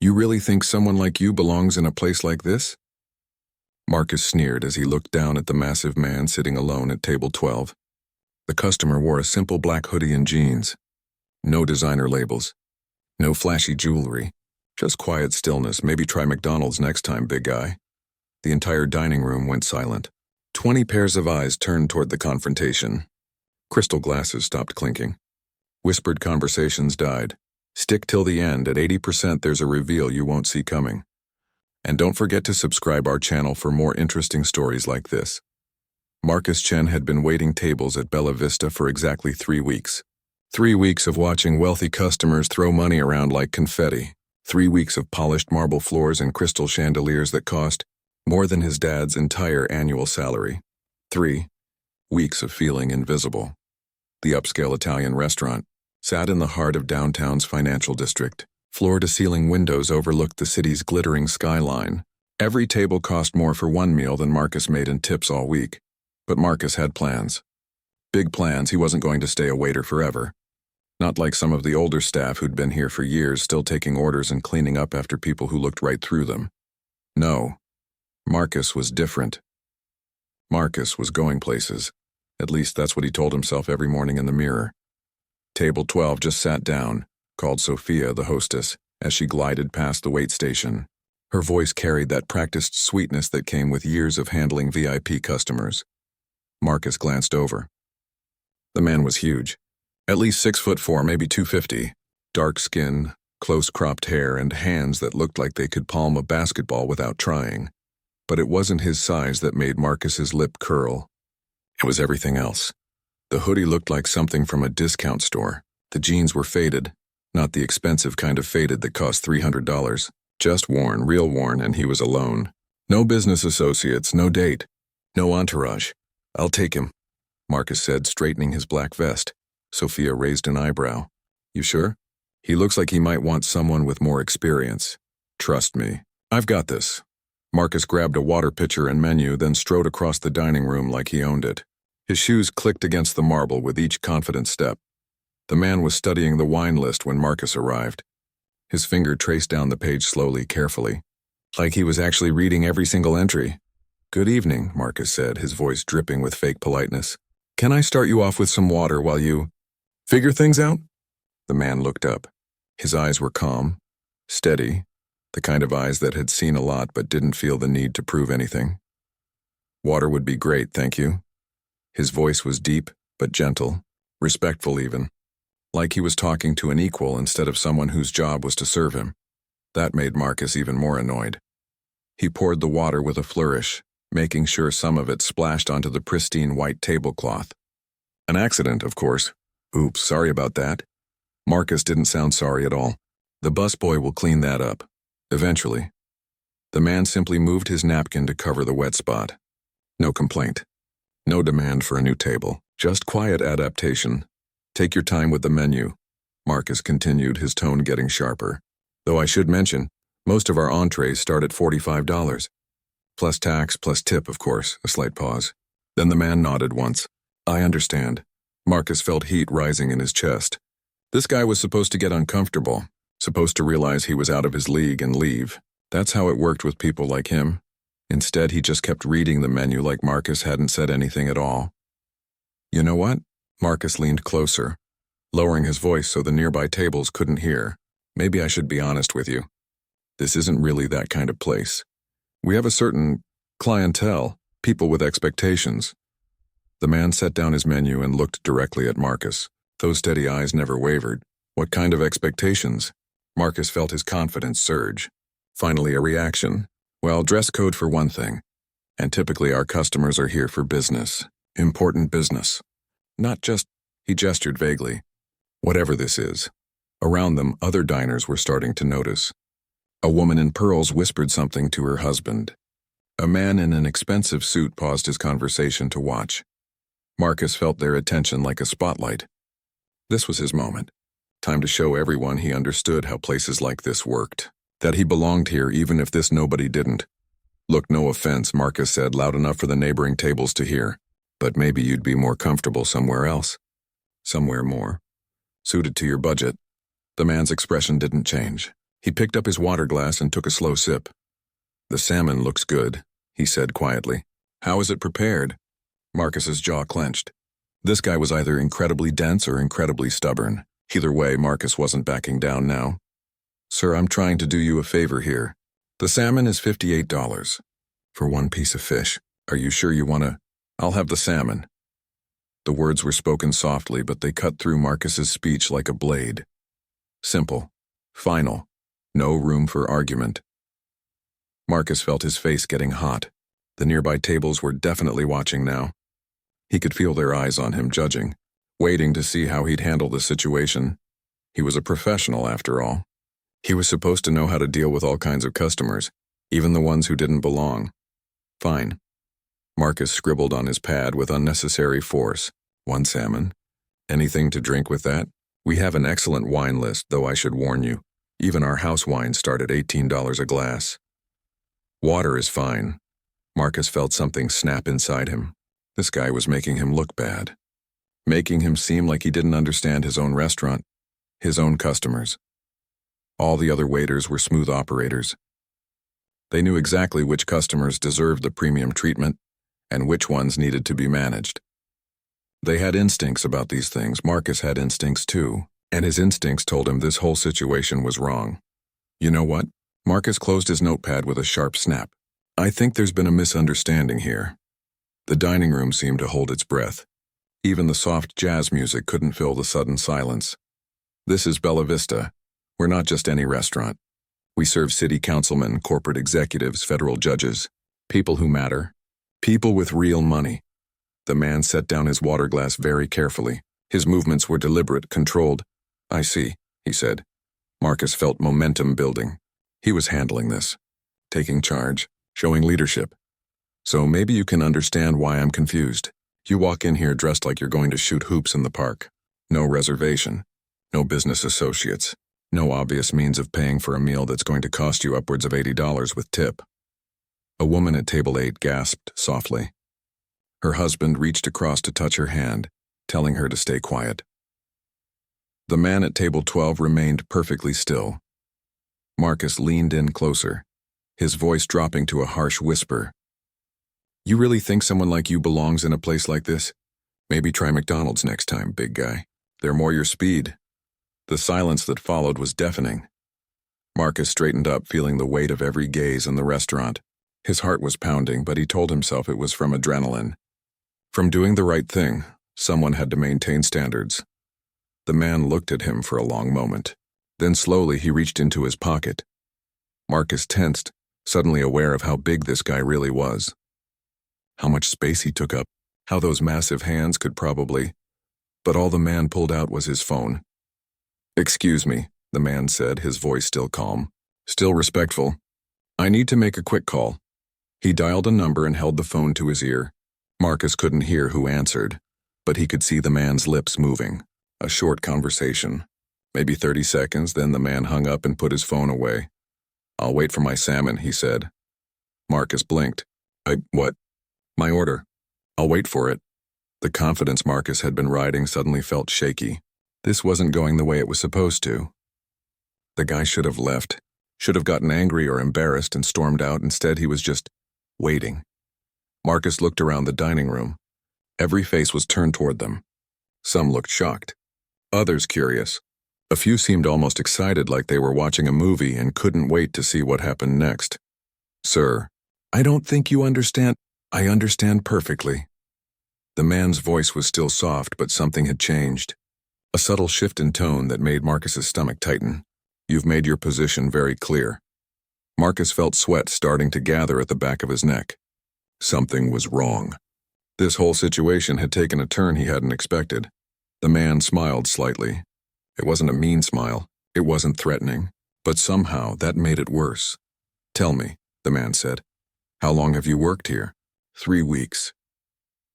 You really think someone like you belongs in a place like this? Marcus sneered as he looked down at the massive man sitting alone at table 12. The customer wore a simple black hoodie and jeans. No designer labels. No flashy jewelry. Just quiet stillness. Maybe try McDonald's next time, big guy. The entire dining room went silent. 20 pairs of eyes turned toward the confrontation. Crystal glasses stopped clinking. Whispered conversations died. Stick till the end. At 80% there's a reveal you won't see coming. And don't forget to subscribe our channel for more interesting stories like this. Marcus Chen had been waiting tables at Bella Vista for exactly 3 weeks. 3 weeks of watching wealthy customers throw money around like confetti. 3 weeks of polished marble floors and crystal chandeliers that cost more than his dad's entire annual salary. 3 weeks of feeling invisible. The upscale Italian restaurant sat in the heart of downtown's financial district. Floor-to-ceiling windows overlooked the city's glittering skyline. Every table cost more for one meal than Marcus made in tips all week. But Marcus had plans. Big plans. He wasn't going to stay a waiter forever. Not like some of the older staff who'd been here for years, still taking orders and cleaning up after people who looked right through them. No. Marcus was different. Marcus was going places. At least that's what he told himself every morning in the mirror. Table 12 just sat down, called Sophia, the hostess, as she glided past the wait station. Her voice carried that practiced sweetness that came with years of handling VIP customers. Marcus glanced over. The man was huge. At least 6'4", maybe 250. Dark skin, close-cropped hair, and hands that looked like they could palm a basketball without trying. But it wasn't his size that made Marcus's lip curl. It was everything else. The hoodie looked like something from a discount store. The jeans were faded, not the expensive kind of faded that cost $300. Just worn, real worn, and he was alone. No business associates, no date, no entourage. I'll take him, Marcus said, straightening his black vest. Sophia raised an eyebrow. You sure? He looks like he might want someone with more experience. Trust me. I've got this. Marcus grabbed a water pitcher and menu, then strode across the dining room like he owned it. His shoes clicked against the marble with each confident step. The man was studying the wine list when Marcus arrived. His finger traced down the page slowly, carefully, like he was actually reading every single entry. Good evening, Marcus said, his voice dripping with fake politeness. Can I start you off with some water while you figure things out? The man looked up. His eyes were calm, steady, the kind of eyes that had seen a lot but didn't feel the need to prove anything. Water would be great, thank you. His voice was deep but gentle, respectful even, like he was talking to an equal instead of someone whose job was to serve him. That made Marcus even more annoyed. He poured the water with a flourish, making sure some of it splashed onto the pristine white tablecloth. An accident, of course. Oops, sorry about that. Marcus didn't sound sorry at all. The busboy will clean that up. Eventually. The man simply moved his napkin to cover the wet spot. No complaint. No demand for a new table. Just quiet adaptation. Take your time with the menu. Marcus continued, his tone getting sharper. Though I should mention, most of our entrees start at $45. Plus tax, plus tip, of course. A slight pause. Then the man nodded once. I understand. Marcus felt heat rising in his chest. This guy was supposed to get uncomfortable, supposed to realize he was out of his league and leave. That's how it worked with people like him. Instead, he just kept reading the menu like Marcus hadn't said anything at all. You know what? Marcus leaned closer, lowering his voice so the nearby tables couldn't hear. Maybe I should be honest with you. This isn't really that kind of place. We have a certain clientele, people with expectations. The man set down his menu and looked directly at Marcus. Those steady eyes never wavered. What kind of expectations? Marcus felt his confidence surge. Finally, a reaction. Well, dress code for one thing. And typically our customers are here for business. Important business. Not just, he gestured vaguely. Whatever this is. Around them, other diners were starting to notice. A woman in pearls whispered something to her husband. A man in an expensive suit paused his conversation to watch. Marcus felt their attention like a spotlight. This was his moment. Time to show everyone he understood how places like this worked. That he belonged here even if this nobody didn't. Look, no offense, Marcus said, loud enough for the neighboring tables to hear. But maybe you'd be more comfortable somewhere else. Somewhere more suited to your budget. The man's expression didn't change. He picked up his water glass and took a slow sip. "The salmon looks good," he said quietly. "How is it prepared?" Marcus's jaw clenched. This guy was either incredibly dense or incredibly stubborn. Either way, Marcus wasn't backing down now. "Sir, I'm trying to do you a favor here. The salmon is $58 for one piece of fish. Are you sure you want to?" "I'll have the salmon." The words were spoken softly, but they cut through Marcus's speech like a blade. Simple. Final. No room for argument. Marcus felt his face getting hot. The nearby tables were definitely watching now. He could feel their eyes on him, judging, waiting to see how he'd handle the situation. He was a professional, after all. He was supposed to know how to deal with all kinds of customers, even the ones who didn't belong. Fine. Marcus scribbled on his pad with unnecessary force. "One salmon. Anything to drink with that? We have an excellent wine list, though I should warn you. Even our house wines start at $18 a glass." "Water is fine." Marcus felt something snap inside him. This guy was making him look bad. Making him seem like he didn't understand his own restaurant, his own customers. All the other waiters were smooth operators. They knew exactly which customers deserved the premium treatment and which ones needed to be managed. They had instincts about these things. Marcus had instincts too, and his instincts told him this whole situation was wrong. "You know what?" Marcus closed his notepad with a sharp snap. "I think there's been a misunderstanding here." The dining room seemed to hold its breath. Even the soft jazz music couldn't fill the sudden silence. "This is Bella Vista. We're not just any restaurant. We serve city councilmen, corporate executives, federal judges, people who matter, people with real money." The man set down his water glass very carefully. His movements were deliberate, controlled. "I see," he said. Marcus felt momentum building. He was handling this, taking charge, showing leadership. "So maybe you can understand why I'm confused. You walk in here dressed like you're going to shoot hoops in the park. No reservation, no business associates, no obvious means of paying for a meal that's going to cost you upwards of $80 with tip." A woman at table 8 gasped softly. Her husband reached across to touch her hand, telling her to stay quiet. The man at table 12 remained perfectly still. Marcus leaned in closer, his voice dropping to a harsh whisper. "You really think someone like you belongs in a place like this? Maybe try McDonald's next time, big guy. They're more your speed." The silence that followed was deafening. Marcus straightened up, feeling the weight of every gaze in the restaurant. His heart was pounding, but he told himself it was from adrenaline. From doing the right thing, someone had to maintain standards. The man looked at him for a long moment. Then slowly he reached into his pocket. Marcus tensed, suddenly aware of how big this guy really was. How much space he took up, how those massive hands could probably... But all the man pulled out was his phone. "Excuse me," the man said, his voice still calm, still respectful. "I need to make a quick call." He dialed a number and held the phone to his ear. Marcus couldn't hear who answered, but he could see the man's lips moving. A short conversation. Maybe 30 seconds, then the man hung up and put his phone away. "I'll wait for my salmon," he said. Marcus blinked. What? My order. I'll wait for it." The confidence Marcus had been riding suddenly felt shaky. This wasn't going the way it was supposed to. The guy should have left, should have gotten angry or embarrassed and stormed out. Instead, he was just waiting. Marcus looked around the dining room. Every face was turned toward them. Some looked shocked, others curious. A few seemed almost excited, like they were watching a movie and couldn't wait to see what happened next. "Sir, I don't think you understand." "I understand perfectly." The man's voice was still soft, but something had changed. A subtle shift in tone that made Marcus's stomach tighten. "You've made your position very clear." Marcus felt sweat starting to gather at the back of his neck. Something was wrong. This whole situation had taken a turn he hadn't expected. The man smiled slightly. It wasn't a mean smile. It wasn't threatening. But somehow that made it worse. "Tell me," the man said. "How long have you worked here?" 3 weeks.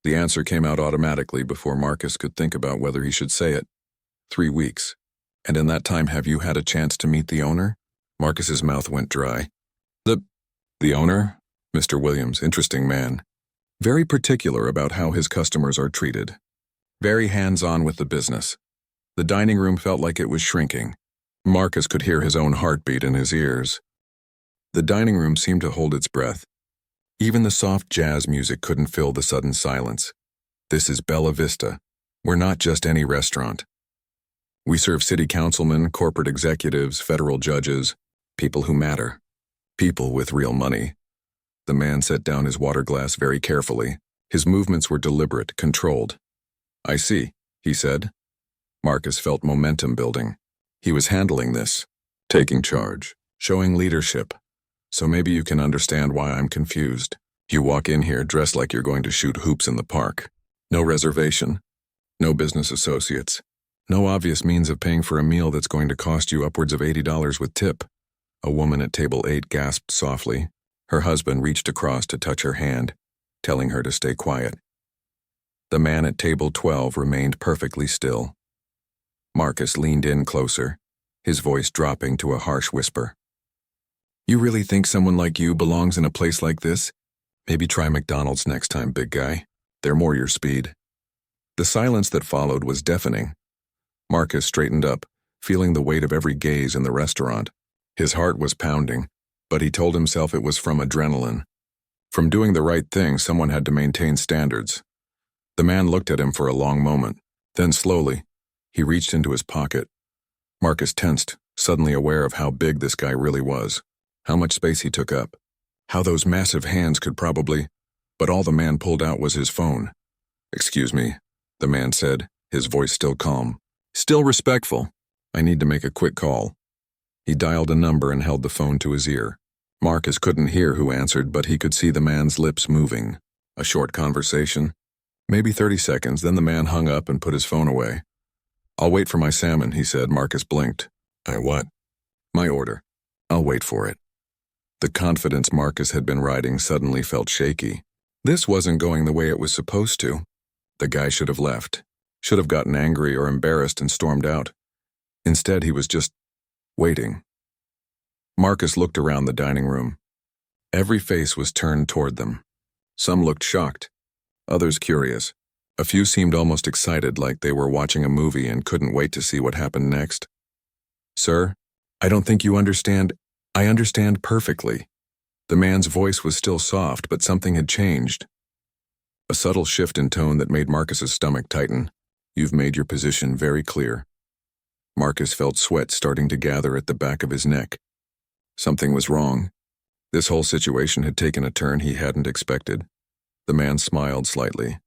The answer came out automatically before Marcus could think about whether he should say it. 3 weeks. "And in that time have you had a chance to meet the owner?" Marcus's mouth went dry. The owner? Mr. Williams, interesting man. Very particular about how his customers are treated. Very hands-on with the business. The dining room felt like it was shrinking. Marcus could hear his own heartbeat in his ears. The dining room seemed to hold its breath. Even the soft jazz music couldn't fill the sudden silence. This is Bella Vista. We're not just any restaurant. We serve city councilmen, corporate executives, federal judges, people who matter. People with real money. The man set down his water glass very carefully. His movements were deliberate, controlled. I see, he said. Marcus felt momentum building. He was handling this, taking charge, showing leadership. So maybe you can understand why I'm confused. You walk in here dressed like you're going to shoot hoops in the park. No reservation. No business associates. No obvious means of paying for a meal that's going to cost you upwards of $80 with tip. A woman at table 8 gasped softly. Her husband reached across to touch her hand, telling her to stay quiet. The man at table 12 remained perfectly still. Marcus leaned in closer, his voice dropping to a harsh whisper. You really think someone like you belongs in a place like this? Maybe try McDonald's next time, big guy. They're more your speed. The silence that followed was deafening. Marcus straightened up, feeling the weight of every gaze in the restaurant. His heart was pounding, but he told himself it was from adrenaline. From doing the right thing, someone had to maintain standards. The man looked at him for a long moment. Then slowly, he reached into his pocket. Marcus tensed, suddenly aware of how big this guy really was, how much space he took up, how those massive hands could probably... But all the man pulled out was his phone. Excuse me, the man said, his voice still calm. Still respectful. I need to make a quick call. He dialed a number and held the phone to his ear. Marcus couldn't hear who answered, but he could see the man's lips moving. A short conversation. Maybe 30 seconds, then the man hung up and put his phone away. I'll wait for my salmon, he said. Marcus blinked. What? My order. I'll wait for it. The confidence Marcus had been riding suddenly felt shaky. This wasn't going the way it was supposed to. The guy should have left. Should have gotten angry or embarrassed and stormed out. Instead, he was just waiting. Marcus looked around the dining room. Every face was turned toward them. Some looked shocked, others curious. A few seemed almost excited, like they were watching a movie and couldn't wait to see what happened next. Sir, I don't think you understand. I understand perfectly. The man's voice was still soft, but something had changed. A subtle shift in tone that made Marcus's stomach tighten. You've made your position very clear. Marcus felt sweat starting to gather at the back of his neck. Something was wrong. This whole situation had taken a turn he hadn't expected. The man smiled slightly.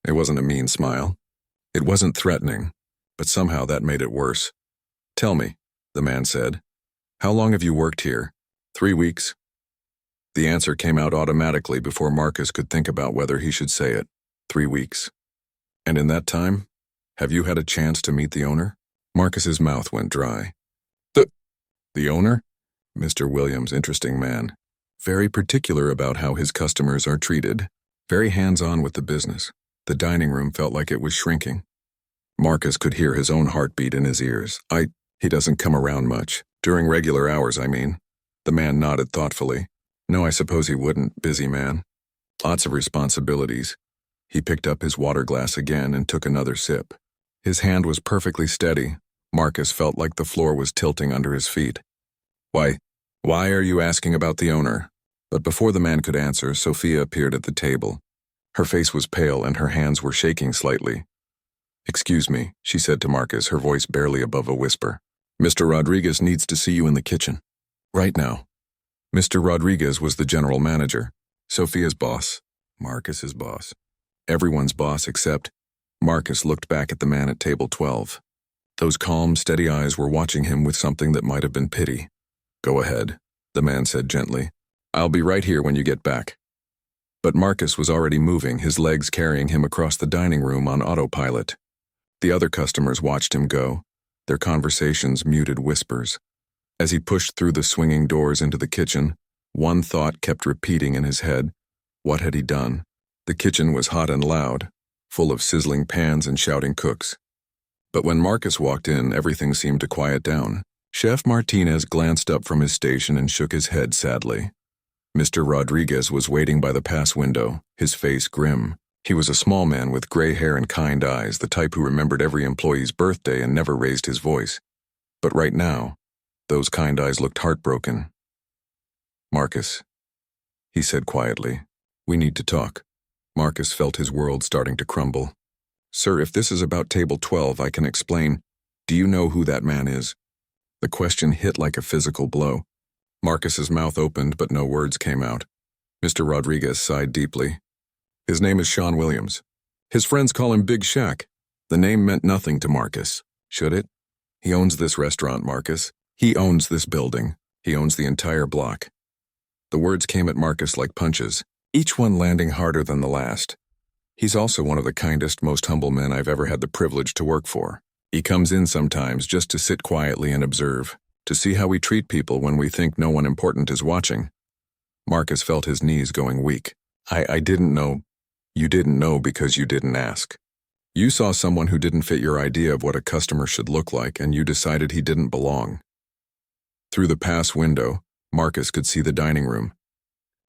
It wasn't a mean smile. It wasn't threatening, but somehow that made it worse. Tell me, the man said. How long have you worked here? 3 weeks? The answer came out automatically before Marcus could think about whether he should say it. 3 weeks. And in that time, have you had a chance to meet the owner? Marcus's mouth went dry. The owner? Mr. Williams, interesting man. Very particular about how his customers are treated. Very hands-on with the business. The dining room felt like it was shrinking. Marcus could hear his own heartbeat in his ears. He doesn't come around much. During regular hours, I mean. The man nodded thoughtfully. No, I suppose he wouldn't, busy man. Lots of responsibilities. He picked up his water glass again and took another sip. His hand was perfectly steady. Marcus felt like the floor was tilting under his feet. Why are you asking about the owner? But before the man could answer, Sophia appeared at the table. Her face was pale and her hands were shaking slightly. Excuse me, she said to Marcus, her voice barely above a whisper. Mr. Rodriguez needs to see you in the kitchen. Right now. Mr. Rodriguez was the general manager. Sophia's boss. Marcus's boss. Everyone's boss except... Marcus looked back at the man at table 12. Those calm, steady eyes were watching him with something that might have been pity. Go ahead, the man said gently. I'll be right here when you get back. But Marcus was already moving, his legs carrying him across the dining room on autopilot. The other customers watched him go, their conversations muted whispers. As he pushed through the swinging doors into the kitchen, one thought kept repeating in his head. What had he done? The kitchen was hot and loud, full of sizzling pans and shouting cooks. But when Marcus walked in, everything seemed to quiet down. Chef Martinez glanced up from his station and shook his head sadly. Mr. Rodriguez was waiting by the pass window, his face grim. He was a small man with gray hair and kind eyes, the type who remembered every employee's birthday and never raised his voice. But right now, Those kind eyes looked heartbroken. "Marcus," he said quietly, "we need to talk." Marcus felt his world starting to crumble. "Sir, if this is about table 12, I can explain. Do you know who that man is?" The question hit like a physical blow. Marcus's mouth opened, but no words came out. Mr. Rodriguez sighed deeply. "His name is Sean Williams. His friends call him Big Shaq." The name meant nothing to Marcus. Should it? "He owns this restaurant, Marcus. He owns this building. He owns the entire block." The words came at Marcus like punches, each one landing harder than the last. "He's also one of the kindest, most humble men I've ever had the privilege to work for. He comes in sometimes just to sit quietly and observe, to see how we treat people when we think no one important is watching." Marcus felt his knees going weak. I didn't know." "You didn't know because you didn't ask. You saw someone who didn't fit your idea of what a customer should look like, and you decided he didn't belong." Through the pass window, Marcus could see the dining room.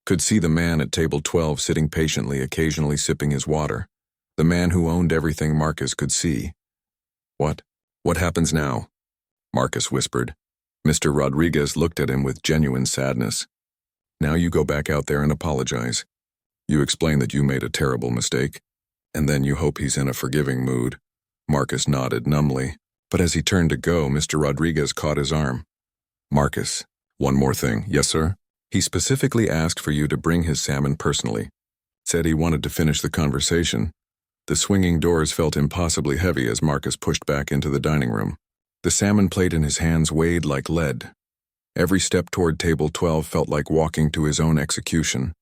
Could see the man at table 12 sitting patiently, occasionally sipping his water. The man who owned everything Marcus could see. What happens now?" Marcus whispered. Mr. Rodriguez looked at him with genuine sadness. "Now you go back out there and apologize. You explain that you made a terrible mistake, and then you hope he's in a forgiving mood." Marcus nodded numbly, but as he turned to go, Mr. Rodriguez caught his arm. "Marcus, one more thing." "Yes, sir?" "He specifically asked for you to bring his salmon personally. Said he wanted to finish the conversation." The swinging doors felt impossibly heavy as Marcus pushed back into the dining room. The salmon plate in his hands weighed like lead. Every step toward table 12 felt like walking to his own execution.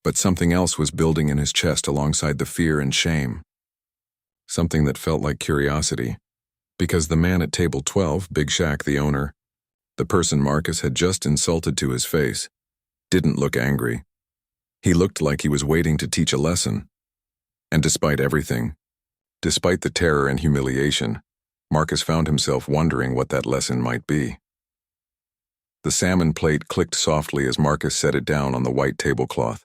But something else was building in his chest alongside the fear and shame. Something that felt like curiosity. Because the man at table 12, Big Shaq, the owner, the person Marcus had just insulted to his face, didn't look angry. He looked like he was waiting to teach a lesson. And despite everything, despite the terror and humiliation, Marcus found himself wondering what that lesson might be. The salmon plate clicked softly as Marcus set it down on the white tablecloth,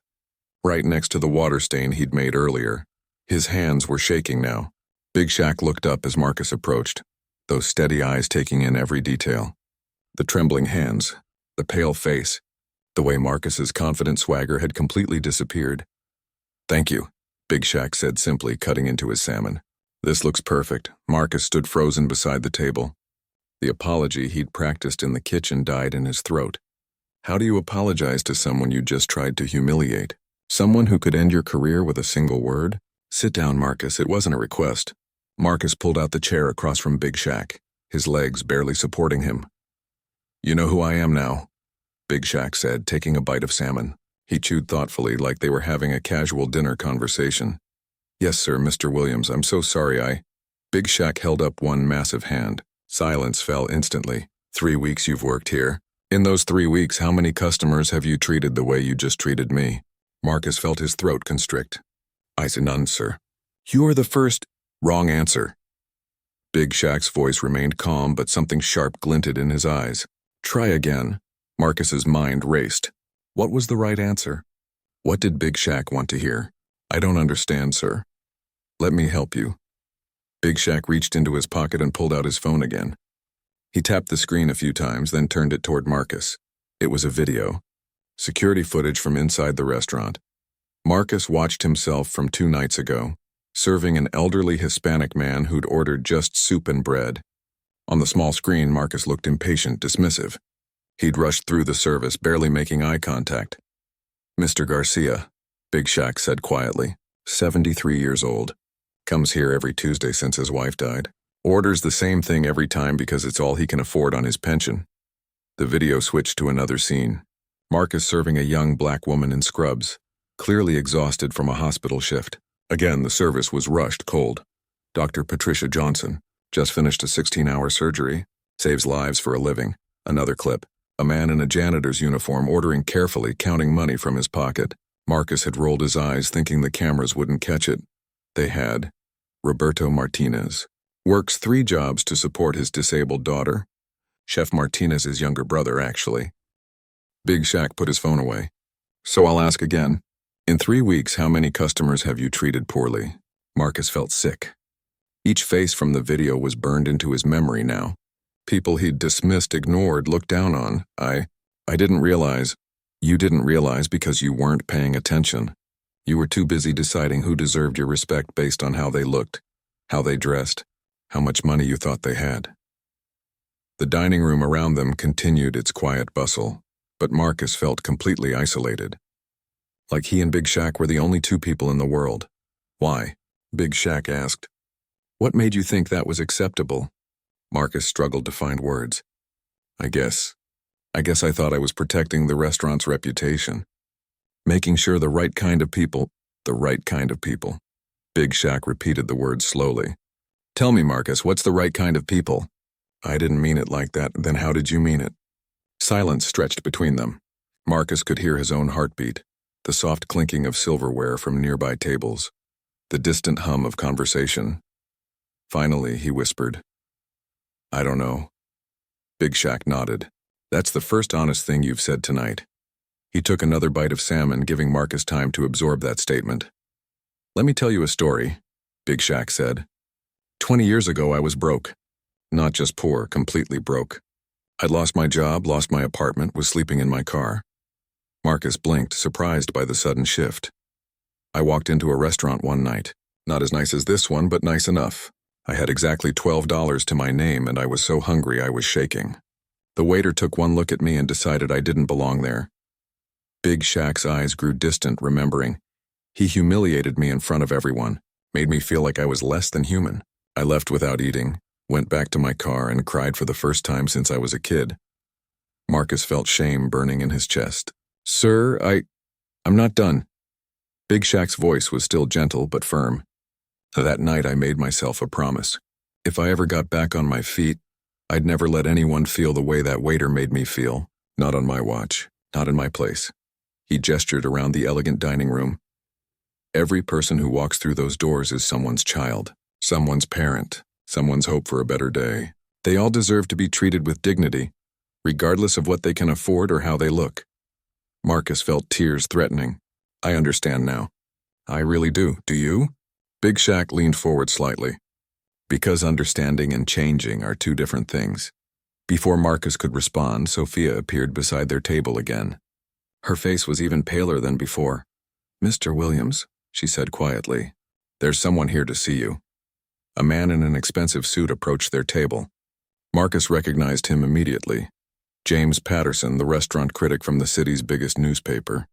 right next to the water stain he'd made earlier. His hands were shaking now. Big Shaq looked up as Marcus approached, those steady eyes taking in every detail. The trembling hands, the pale face, the way Marcus's confident swagger had completely disappeared. "Thank you," Big Shaq said simply, cutting into his salmon. "This looks perfect." Marcus stood frozen beside the table. The apology he'd practiced in the kitchen died in his throat. How do you apologize to someone you just tried to humiliate? Someone who could end your career with a single word? "Sit down, Marcus. It wasn't a request." Marcus pulled out the chair across from Big Shaq, his legs barely supporting him. "You know who I am now," Big Shaq said, taking a bite of salmon. He chewed thoughtfully, like they were having a casual dinner conversation. "Yes, sir, Mr. Williams. I'm so sorry Big Shaq held up one massive hand. Silence fell instantly. 3 weeks you've worked here. In those 3 weeks, how many customers have you treated the way you just treated me?" Marcus felt his throat constrict. "I said none, sir." "You are the first." "Wrong answer." Big Shaq's voice remained calm, but something sharp glinted in his eyes. "Try again." Marcus's mind raced. What was the right answer? What did Big Shaq want to hear? "I don't understand, sir." "Let me help you." Big Shaq reached into his pocket and pulled out his phone again. He tapped the screen a few times, then turned it toward Marcus. It was a video. Security footage from inside the restaurant. Marcus watched himself from 2 nights ago, serving an elderly Hispanic man who'd ordered just soup and bread. On the small screen, Marcus looked impatient, dismissive. He'd rushed through the service, barely making eye contact. "Mr. Garcia," Big Shaq said quietly, 73 years old. Comes here every Tuesday since his wife died. Orders the same thing every time because it's all he can afford on his pension. The video switched to another scene. Marcus serving a young black woman in scrubs, clearly exhausted from a hospital shift. Again, the service was rushed cold. Dr. Patricia Johnson, just finished a 16-hour surgery, saves lives for a living. Another clip. A man in a janitor's uniform ordering carefully, counting money from his pocket. Marcus had rolled his eyes, thinking the cameras wouldn't catch it. They had. Roberto Martinez. Works 3 jobs to support his disabled daughter. Chef Martinez's younger brother, actually. Big Shaq put his phone away. "So I'll ask again. In 3 weeks, how many customers have you treated poorly?" Marcus felt sick. Each face from the video was burned into his memory now. People he'd dismissed, ignored, looked down on. I didn't realize. You didn't realize because you weren't paying attention. You were too busy deciding who deserved your respect based on how they looked, how they dressed, how much money you thought they had. The dining room around them continued its quiet bustle, but Marcus felt completely isolated. Like he and Big Shaq were the only two people in the world. Why? Big Shaq asked. What made you think that was acceptable? Marcus struggled to find words. I guess I thought I was protecting the restaurant's reputation. Making sure the right kind of people. Big Shaq repeated the words slowly. Tell me, Marcus, what's the right kind of people? I didn't mean it like that. Then how did you mean it? Silence stretched between them. Marcus could hear his own heartbeat, the soft clinking of silverware from nearby tables, the distant hum of conversation. Finally, he whispered, I don't know. Big Shaq nodded. That's the first honest thing you've said tonight. He took another bite of salmon, giving Marcus time to absorb that statement. Let me tell you a story, Big Shaq said. 20 years ago, I was broke. Not just poor, completely broke. I'd lost my job, lost my apartment, was sleeping in my car. Marcus blinked, surprised by the sudden shift. I walked into a restaurant one night. Not as nice as this one, but nice enough. I had exactly $12 to my name, and I was so hungry I was shaking. The waiter took one look at me and decided I didn't belong there. Big Shaq's eyes grew distant, remembering. He humiliated me in front of everyone, made me feel like I was less than human. I left without eating, went back to my car, and cried for the first time since I was a kid. Marcus felt shame burning in his chest. Sir, I'm not done. Big Shaq's voice was still gentle but firm. That night I made myself a promise. If I ever got back on my feet, I'd never let anyone feel the way that waiter made me feel. Not on my watch, not in my place. He gestured around the elegant dining room. Every person who walks through those doors is someone's child, someone's parent, someone's hope for a better day. They all deserve to be treated with dignity, regardless of what they can afford or how they look. Marcus felt tears threatening. I understand now. I really do. Do you? Big Shaq leaned forward slightly. Because understanding and changing are two different things. Before Marcus could respond, Sophia appeared beside their table again. Her face was even paler than before. Mr. Williams, she said quietly, there's someone here to see you. A man in an expensive suit approached their table. Marcus recognized him immediately. James Patterson, the restaurant critic from the city's biggest newspaper.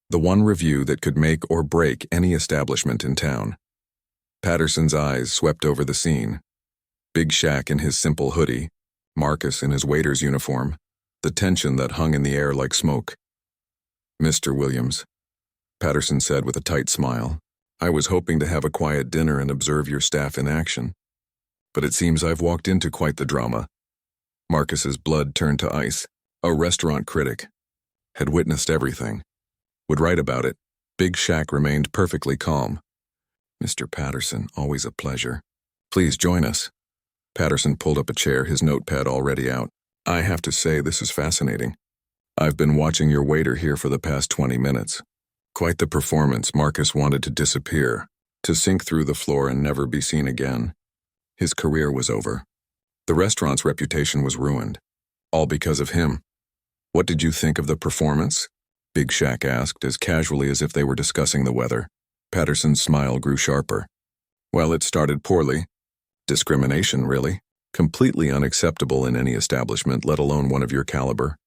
The one review that could make or break any establishment in town. Patterson's eyes swept over the scene. Big Shaq in his simple hoodie, Marcus in his waiter's uniform, the tension that hung in the air like smoke. Mr. Williams, Patterson said with a tight smile, I was hoping to have a quiet dinner and observe your staff in action. But it seems I've walked into quite the drama. Marcus's blood turned to ice. A restaurant critic. Had witnessed everything. Would write about it. Big Shaq remained perfectly calm. Mr. Patterson, always a pleasure. Please join us. Patterson pulled up a chair, his notepad already out. I have to say, this is fascinating. I've been watching your waiter here for the past 20 minutes. Quite the performance. Marcus wanted to disappear, to sink through the floor and never be seen again. His career was over. The restaurant's reputation was ruined. All because of him. What did you think of the performance? Big Shaq asked, as casually as if they were discussing the weather. Patterson's smile grew sharper. Well, it started poorly. Discrimination, really. Completely unacceptable in any establishment, let alone one of your caliber.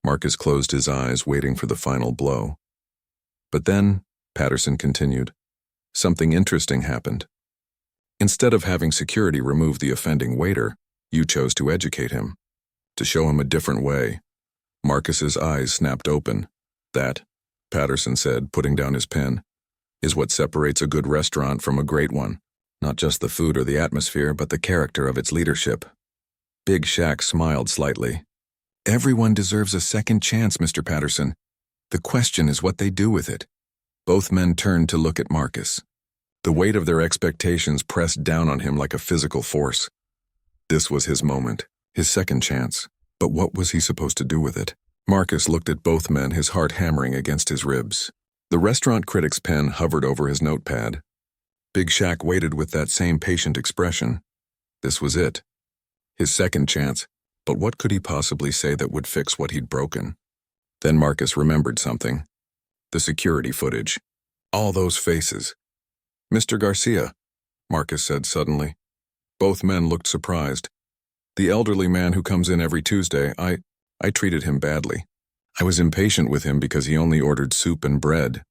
Marcus closed his eyes, waiting for the final blow. But then, Patterson continued, something interesting happened. Instead of having security remove the offending waiter, you chose to educate him, to show him a different way. Marcus's eyes snapped open. That, Patterson said, putting down his pen, is what separates a good restaurant from a great one. Not just the food or the atmosphere, but the character of its leadership. Big Shaq smiled slightly. Everyone deserves a second chance, Mr. Patterson. The question is what they do with it. Both men turned to look at Marcus. The weight of their expectations pressed down on him like a physical force. This was his moment, his second chance. But what was he supposed to do with it? Marcus looked at both men, his heart hammering against his ribs. The restaurant critic's pen hovered over his notepad. Big Shaq waited with that same patient expression. This was it. His second chance, but what could he possibly say that would fix what he'd broken? Then Marcus remembered something. The security footage. All those faces. "Mr. Garcia," Marcus said suddenly. Both men looked surprised. "The elderly man who comes in every Tuesday, I treated him badly. I was impatient with him because he only ordered soup and bread."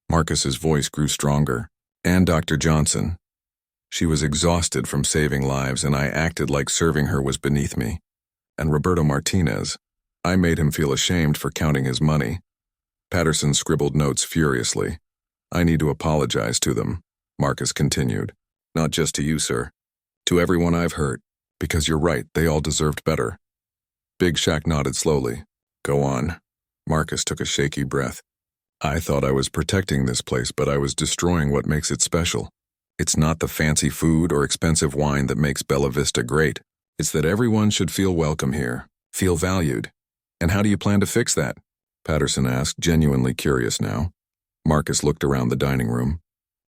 Marcus's voice grew stronger. "And Dr. Johnson. She was exhausted from saving lives, and I acted like serving her was beneath me. And Roberto Martinez. I made him feel ashamed for counting his money." Patterson scribbled notes furiously. "I need to apologize to them," Marcus continued. "Not just to you, sir. To everyone I've hurt. Because you're right, they all deserved better." Big Shaq nodded slowly. "Go on." Marcus took a shaky breath. "I thought I was protecting this place, but I was destroying what makes it special. It's not the fancy food or expensive wine that makes Bella Vista great. It's that everyone should feel welcome here, feel valued. And how do you plan to fix that?" Patterson asked, genuinely curious now. Marcus looked around the dining room.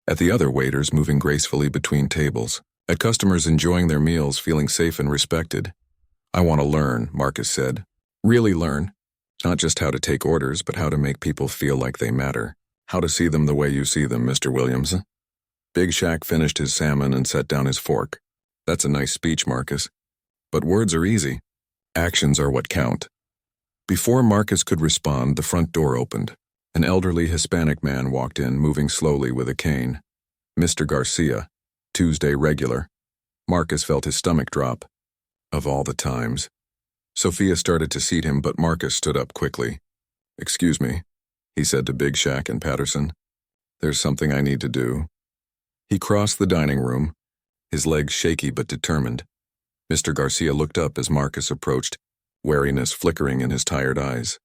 At the other waiters moving gracefully between tables. At customers enjoying their meals, feeling safe and respected. "I want to learn," Marcus said. "Really learn. Not just how to take orders, but how to make people feel like they matter. How to see them the way you see them, Mr. Williams." Big Shaq finished his salmon and set down his fork. "That's a nice speech, Marcus. But words are easy. Actions are what count." Before Marcus could respond, the front door opened. An elderly Hispanic man walked in, moving slowly with a cane. "Mr. Garcia, Tuesday regular." Marcus felt his stomach drop. Of all the times. Sophia started to seat him, but Marcus stood up quickly. "Excuse me," he said to Big Shaq and Patterson. "There's something I need to do." He crossed the dining room, his legs shaky but determined. Mr. Garcia looked up as Marcus approached, wariness flickering in his tired eyes.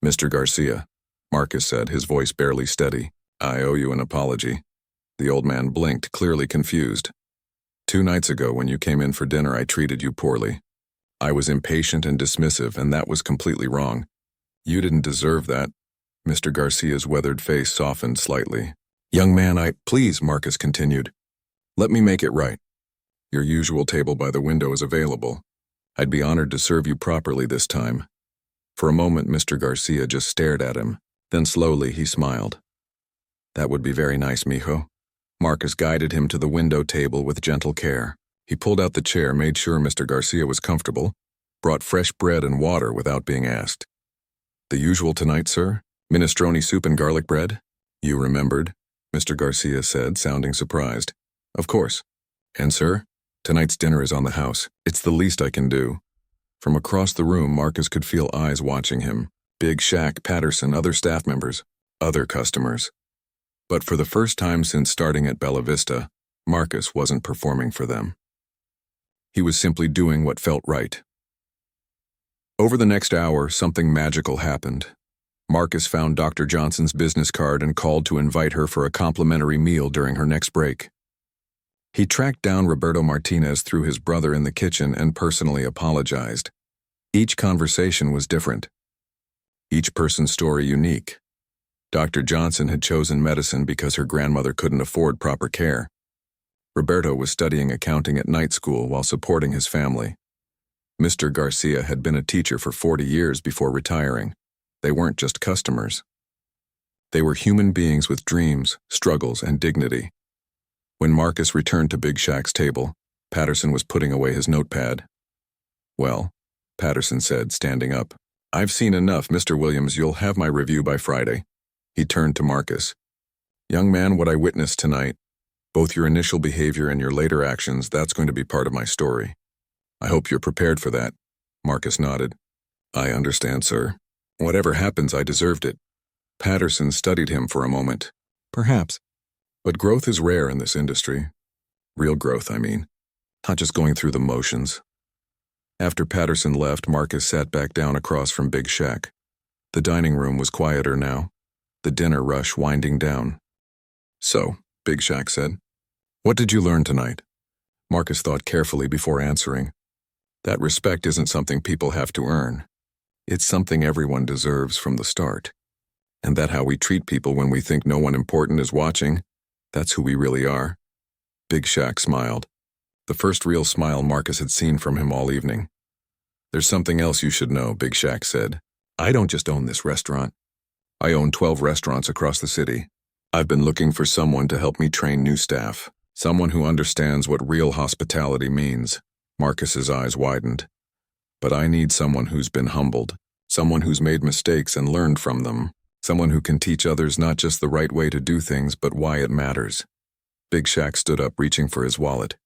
"Mr. Garcia," Marcus said, his voice barely steady, "I owe you an apology." The old man blinked, clearly confused. "2 nights ago, when you came in for dinner, I treated you poorly. I was impatient and dismissive, and that was completely wrong. You didn't deserve that." Mr. Garcia's weathered face softened slightly. "Young man, please," Marcus continued. "Let me make it right. Your usual table by the window is available. I'd be honored to serve you properly this time." For a moment, Mr. Garcia just stared at him. Then slowly he smiled. "That would be very nice, mijo." Marcus guided him to the window table with gentle care. He pulled out the chair, made sure Mr. Garcia was comfortable, brought fresh bread and water without being asked. "The usual tonight, sir? Minestrone soup and garlic bread?" "You remembered," Mr. Garcia said, sounding surprised. "Of course. And, sir, tonight's dinner is on the house. It's the least I can do." From across the room, Marcus could feel eyes watching him. Big Shaq, Patterson, other staff members, other customers. But for the first time since starting at Bella Vista, Marcus wasn't performing for them. He was simply doing what felt right. Over the next hour, something magical happened. Marcus found Dr. Johnson's business card and called to invite her for a complimentary meal during her next break. He tracked down Roberto Martinez through his brother in the kitchen and personally apologized. Each conversation was different. Each person's story unique. Dr. Johnson had chosen medicine because her grandmother couldn't afford proper care. Roberto was studying accounting at night school while supporting his family. Mr. Garcia had been a teacher for 40 years before retiring. They weren't just customers. They were human beings with dreams, struggles, and dignity. When Marcus returned to Big Shaq's table, Patterson was putting away his notepad. "Well," Patterson said, standing up, "I've seen enough, Mr. Williams. You'll have my review by Friday." He turned to Marcus. "Young man, what I witnessed tonight, both your initial behavior and your later actions, that's going to be part of my story. I hope you're prepared for that." Marcus nodded. "I understand, sir. Whatever happens, I deserved it." Patterson studied him for a moment. "Perhaps. But growth is rare in this industry. Real growth, I mean. Not just going through the motions." After Patterson left, Marcus sat back down across from Big Shaq. The dining room was quieter now, the dinner rush winding down. "So," Big Shaq said, "what did you learn tonight?" Marcus thought carefully before answering. That respect isn't something people have to earn. It's something everyone deserves from the start. And that how we treat people when we think no one important is watching, that's who we really are. Big Shaq smiled. The first real smile Marcus had seen from him all evening. "There's something else you should know," Big Shaq said. "I don't just own this restaurant. I own 12 restaurants across the city. I've been looking for someone to help me train new staff, someone who understands what real hospitality means." Marcus's eyes widened. "But I need someone who's been humbled, someone who's made mistakes and learned from them, someone who can teach others not just the right way to do things, but why it matters." Big Shaq stood up, reaching for his wallet.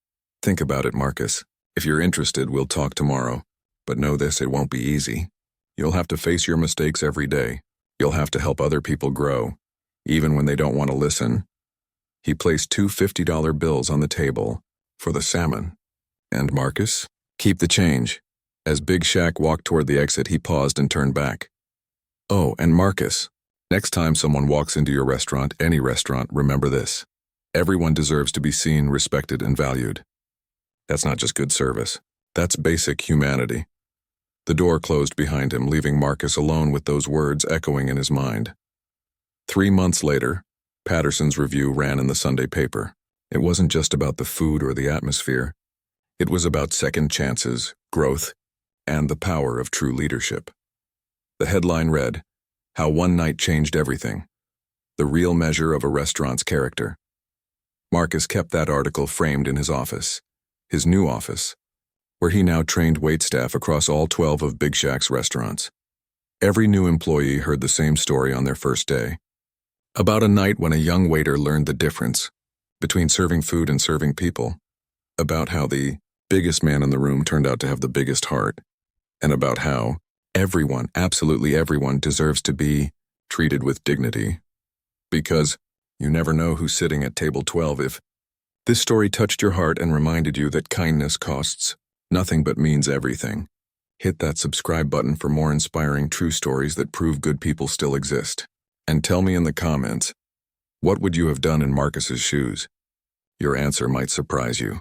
"Think about it, Marcus. If you're interested, we'll talk tomorrow. But know this, it won't be easy. You'll have to face your mistakes every day. You'll have to help other people grow, even when they don't want to listen." He placed two $50 bills on the table for the salmon. "And Marcus, keep the change." As Big Shaq walked toward the exit, he paused and turned back. "Oh, and Marcus, next time someone walks into your restaurant, any restaurant, remember this. Everyone deserves to be seen, respected, and valued. That's not just good service. That's basic humanity." The door closed behind him, leaving Marcus alone with those words echoing in his mind. 3 months later, Patterson's review ran in the Sunday paper. It wasn't just about the food or the atmosphere. It was about second chances, growth, and the power of true leadership. The headline read, "How One Night Changed Everything. The Real Measure of a Restaurant's Character." Marcus kept that article framed in his office, his new office, where he now trained waitstaff across all 12 of Big Shaq's restaurants. Every new employee heard the same story on their first day. About a night when a young waiter learned the difference between serving food and serving people. About how the biggest man in the room turned out to have the biggest heart. And about how everyone, absolutely everyone, deserves to be treated with dignity. Because you never know who's sitting at table 12. If this story touched your heart and reminded you that kindness costs nothing but means everything, hit that subscribe button for more inspiring true stories that prove good people still exist. And tell me in the comments, what would you have done in Marcus's shoes? Your answer might surprise you.